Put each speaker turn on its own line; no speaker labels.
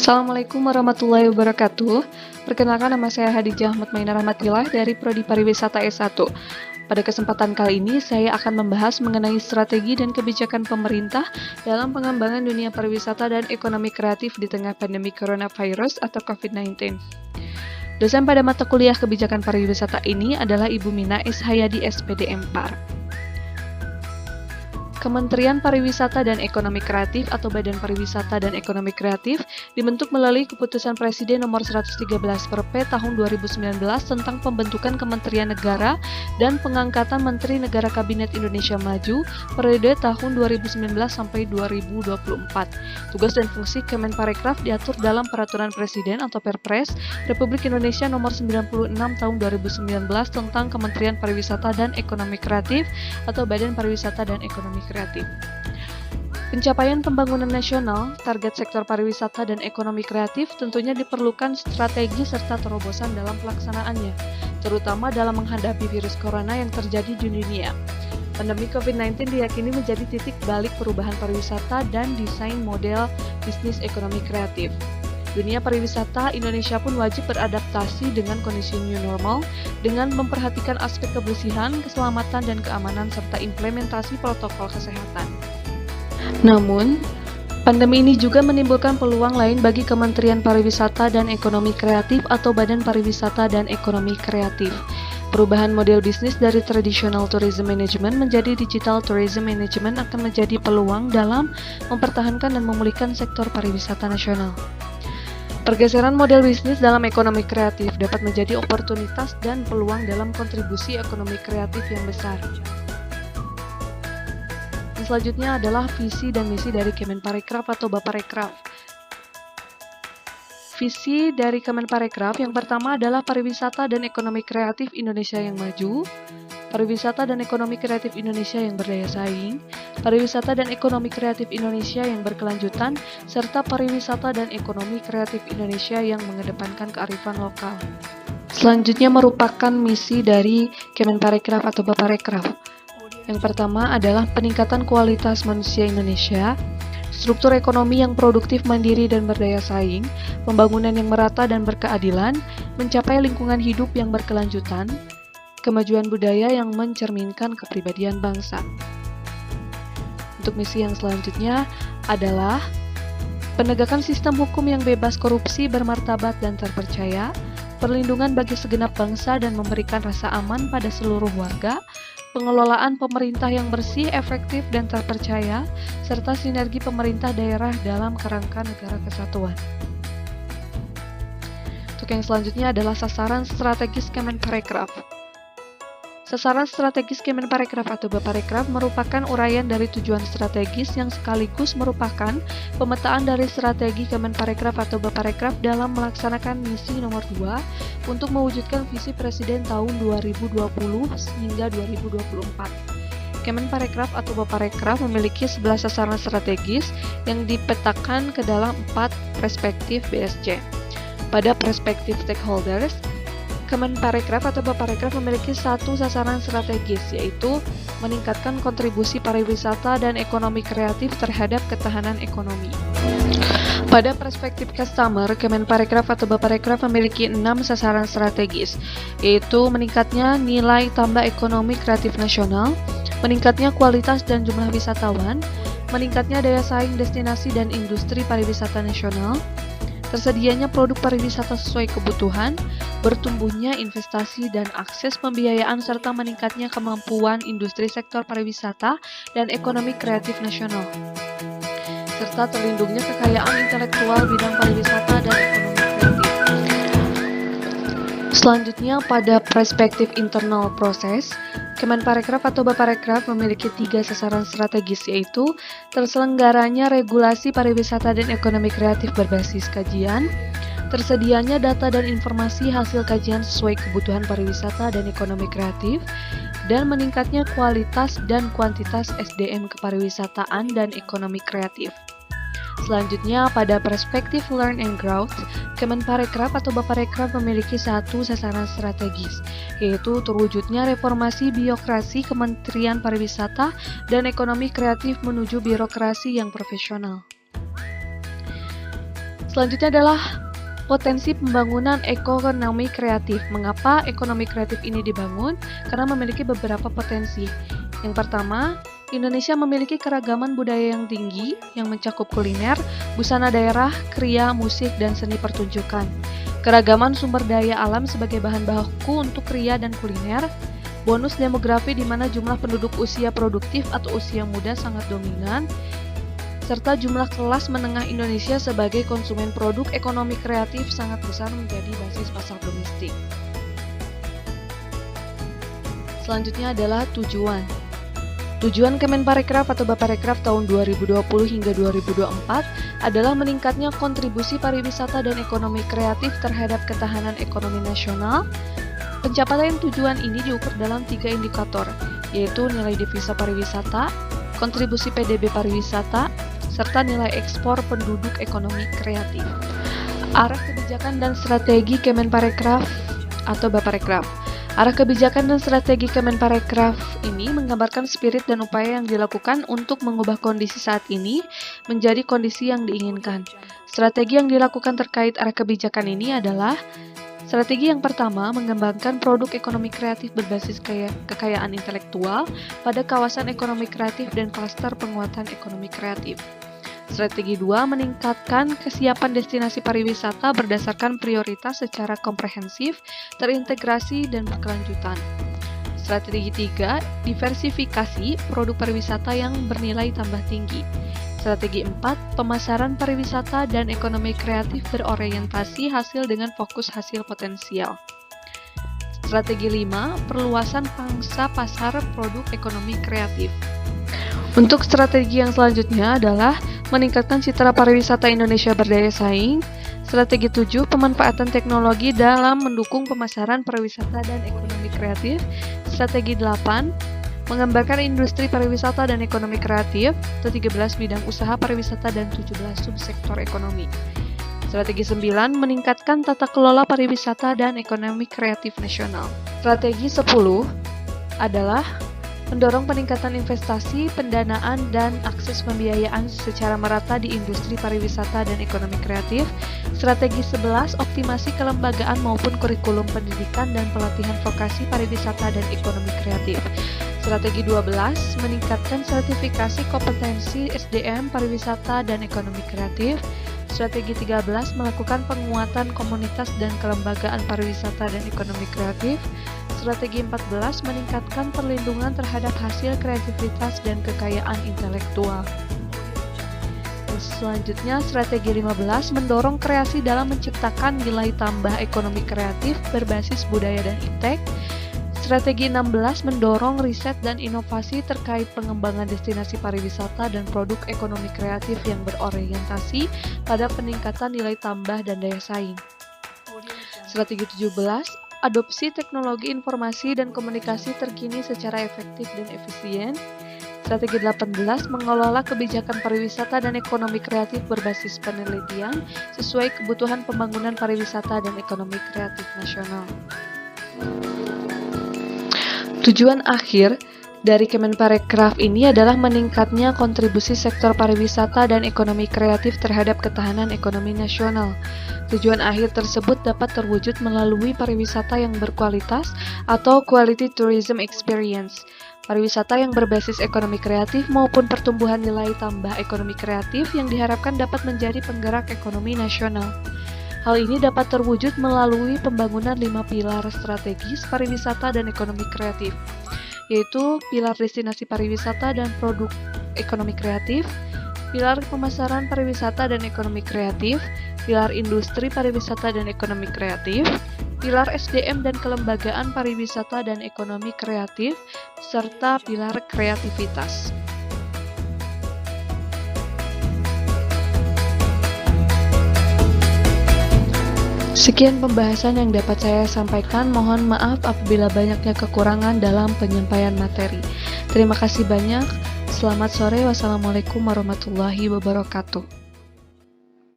Assalamualaikum warahmatullahi wabarakatuh. Perkenalkan, nama saya Hadijah Ahmad Maina Rahmatillah dari Prodi Pariwisata S1. Pada kesempatan kali ini, saya akan membahas mengenai strategi dan kebijakan pemerintah dalam pengembangan dunia pariwisata dan ekonomi kreatif di tengah pandemi coronavirus atau COVID-19. Dosen pada mata kuliah kebijakan pariwisata ini adalah Ibu Mina S. Hayadi SPD Empar. Kementerian Pariwisata dan Ekonomi Kreatif atau Badan Pariwisata dan Ekonomi Kreatif dibentuk melalui Keputusan Presiden Nomor 113 Perp tahun 2019 tentang pembentukan Kementerian Negara dan pengangkatan Menteri Negara Kabinet Indonesia Maju periode tahun 2019 sampai 2024. Tugas dan fungsi Kemenparekraf diatur dalam Peraturan Presiden atau Perpres Republik Indonesia Nomor 96 tahun 2019 tentang Kementerian Pariwisata dan Ekonomi Kreatif atau Badan Pariwisata dan Ekonomi Kreatif. Pencapaian pembangunan nasional, target sektor pariwisata dan ekonomi kreatif tentunya diperlukan strategi serta terobosan dalam pelaksanaannya, terutama dalam menghadapi virus corona yang terjadi di dunia. Pandemi COVID-19 diyakini menjadi titik balik perubahan pariwisata dan desain model bisnis ekonomi kreatif. Dunia pariwisata Indonesia pun wajib beradaptasi dengan kondisi new normal dengan memperhatikan aspek kebersihan, keselamatan, dan keamanan serta implementasi protokol kesehatan. Namun, pandemi ini juga menimbulkan peluang lain bagi Kementerian Pariwisata dan Ekonomi Kreatif atau Badan Pariwisata dan Ekonomi Kreatif. Perubahan model bisnis dari traditional tourism management menjadi digital tourism management akan menjadi peluang dalam mempertahankan dan memulihkan sektor pariwisata nasional. Pergeseran model bisnis dalam ekonomi kreatif dapat menjadi oportunitas dan peluang dalam kontribusi ekonomi kreatif yang besar. Dan selanjutnya adalah visi dan misi dari Kemenparekraf atau Baparekraf. Visi dari Kemenparekraf yang pertama adalah pariwisata dan ekonomi kreatif Indonesia yang maju, pariwisata dan ekonomi kreatif Indonesia yang berdaya saing, pariwisata dan ekonomi kreatif Indonesia yang berkelanjutan, serta pariwisata dan ekonomi kreatif Indonesia yang mengedepankan kearifan lokal. Selanjutnya merupakan misi dari Kemenparekraf atau Baparekraf. Yang pertama adalah peningkatan kualitas manusia Indonesia, struktur ekonomi yang produktif, mandiri, dan berdaya saing, pembangunan yang merata dan berkeadilan, mencapai lingkungan hidup yang berkelanjutan, kemajuan budaya yang mencerminkan kepribadian bangsa. Untuk misi yang selanjutnya adalah penegakan sistem hukum yang bebas korupsi, bermartabat, dan terpercaya, perlindungan bagi segenap bangsa dan memberikan rasa aman pada seluruh warga, pengelolaan pemerintah yang bersih, efektif, dan terpercaya, serta sinergi pemerintah daerah dalam kerangka negara kesatuan. Untuk yang selanjutnya adalah sasaran strategis Kemenparekraf. Sasaran strategis Kemenparekraf atau Baparekraf merupakan uraian dari tujuan strategis yang sekaligus merupakan pemetaan dari strategi Kemenparekraf atau Baparekraf dalam melaksanakan misi nomor 2 untuk mewujudkan visi Presiden tahun 2020 hingga 2024. Kemenparekraf atau Baparekraf memiliki 11 sasaran strategis yang dipetakan ke dalam 4 perspektif BSC. Pada perspektif stakeholders, Kemenparekraf atau Baparekraf memiliki satu sasaran strategis, yaitu meningkatkan kontribusi pariwisata dan ekonomi kreatif terhadap ketahanan ekonomi. Pada perspektif customer, Kemenparekraf atau Baparekraf memiliki 6 sasaran strategis, yaitu meningkatnya nilai tambah ekonomi kreatif nasional, meningkatnya kualitas dan jumlah wisatawan, meningkatnya daya saing destinasi dan industri pariwisata nasional, tersedianya produk pariwisata sesuai kebutuhan, bertumbuhnya investasi dan akses pembiayaan, serta meningkatnya kemampuan industri sektor pariwisata dan ekonomi kreatif nasional, serta terlindungnya kekayaan intelektual bidang pariwisata dan ekonomi kreatif. Selanjutnya, pada perspektif internal proses, Kemenparekraf atau Baparekraf memiliki 3 sasaran strategis, yaitu terselenggaranya regulasi pariwisata dan ekonomi kreatif berbasis kajian, tersedianya data dan informasi hasil kajian sesuai kebutuhan pariwisata dan ekonomi kreatif, dan meningkatnya kualitas dan kuantitas SDM kepariwisataan dan ekonomi kreatif. Selanjutnya, pada perspektif learn and growth, Kemenparekraf atau Baparekraf memiliki satu sasaran strategis, yaitu terwujudnya reformasi birokrasi Kementerian Pariwisata dan Ekonomi Kreatif menuju birokrasi yang profesional. Selanjutnya adalah potensi pembangunan ekonomi kreatif. Mengapa ekonomi kreatif ini dibangun? Karena memiliki beberapa potensi. Yang pertama, Indonesia memiliki keragaman budaya yang tinggi yang mencakup kuliner, busana daerah, kriya, musik, dan seni pertunjukan. Keragaman sumber daya alam sebagai bahan baku untuk kriya dan kuliner. Bonus demografi di mana jumlah penduduk usia produktif atau usia muda sangat dominan, serta jumlah kelas menengah Indonesia sebagai konsumen produk ekonomi kreatif sangat besar menjadi basis pasar domestik. Selanjutnya adalah tujuan. Tujuan Kemenparekraf atau Baparekraf tahun 2020 hingga 2024 adalah meningkatnya kontribusi pariwisata dan ekonomi kreatif terhadap ketahanan ekonomi nasional. Pencapaian tujuan ini diukur dalam 3 indikator, yaitu nilai devisa pariwisata, kontribusi PDB pariwisata, serta nilai ekspor penduduk ekonomi kreatif. Arah kebijakan dan strategi Kemenparekraf atau Baparekraf. Arah kebijakan dan strategi Kemenparekraf ini menggambarkan spirit dan upaya yang dilakukan untuk mengubah kondisi saat ini menjadi kondisi yang diinginkan. Strategi yang dilakukan terkait arah kebijakan ini adalah strategi yang pertama, mengembangkan produk ekonomi kreatif berbasis kekayaan intelektual pada kawasan ekonomi kreatif dan klaster penguatan ekonomi kreatif. Strategi 2, meningkatkan kesiapan destinasi pariwisata berdasarkan prioritas secara komprehensif, terintegrasi, dan berkelanjutan. Strategi 3, diversifikasi produk pariwisata yang bernilai tambah tinggi. Strategi 4, pemasaran pariwisata dan ekonomi kreatif berorientasi hasil dengan fokus hasil potensial. Strategi 5, perluasan pangsa pasar produk ekonomi kreatif. Untuk strategi yang selanjutnya adalah meningkatkan citra pariwisata Indonesia berdaya saing. Strategi 7, pemanfaatan teknologi dalam mendukung pemasaran pariwisata dan ekonomi kreatif. Strategi 8, mengembangkan industri pariwisata dan ekonomi kreatif, atau 13 bidang usaha pariwisata dan 17 subsektor ekonomi. Strategi 9, meningkatkan tata kelola pariwisata dan ekonomi kreatif nasional. Strategi 10 adalah mendorong peningkatan investasi, pendanaan, dan akses pembiayaan secara merata di industri pariwisata dan ekonomi kreatif. Strategi 11, optimasi kelembagaan maupun kurikulum pendidikan dan pelatihan vokasi pariwisata dan ekonomi kreatif. Strategi 12, meningkatkan sertifikasi kompetensi SDM pariwisata dan ekonomi kreatif. Strategi 13, melakukan penguatan komunitas dan kelembagaan pariwisata dan ekonomi kreatif. Strategi 14, meningkatkan perlindungan terhadap hasil kreativitas dan kekayaan intelektual. Selanjutnya, strategi 15, mendorong kreasi dalam menciptakan nilai tambah ekonomi kreatif berbasis budaya dan iptek. Strategi 16, mendorong riset dan inovasi terkait pengembangan destinasi pariwisata dan produk ekonomi kreatif yang berorientasi pada peningkatan nilai tambah dan daya saing. Strategi 17, adopsi teknologi informasi dan komunikasi terkini secara efektif dan efisien. Strategi 18, mengelola kebijakan pariwisata dan ekonomi kreatif berbasis penelitian sesuai kebutuhan pembangunan pariwisata dan ekonomi kreatif nasional. Tujuan akhir dari Kemenparekraf ini adalah meningkatnya kontribusi sektor pariwisata dan ekonomi kreatif terhadap ketahanan ekonomi nasional. Tujuan akhir tersebut dapat terwujud melalui pariwisata yang berkualitas atau quality tourism experience, pariwisata yang berbasis ekonomi kreatif maupun pertumbuhan nilai tambah ekonomi kreatif yang diharapkan dapat menjadi penggerak ekonomi nasional. Hal ini dapat terwujud melalui pembangunan 5 pilar strategis pariwisata dan ekonomi kreatif, yaitu pilar destinasi pariwisata dan produk ekonomi kreatif, pilar pemasaran pariwisata dan ekonomi kreatif, pilar industri pariwisata dan ekonomi kreatif, pilar SDM dan kelembagaan pariwisata dan ekonomi kreatif, serta pilar kreativitas. Sekian pembahasan yang dapat saya sampaikan. Mohon maaf apabila banyaknya kekurangan dalam penyampaian materi. Terima kasih banyak. Selamat sore. Wassalamualaikum warahmatullahi wabarakatuh.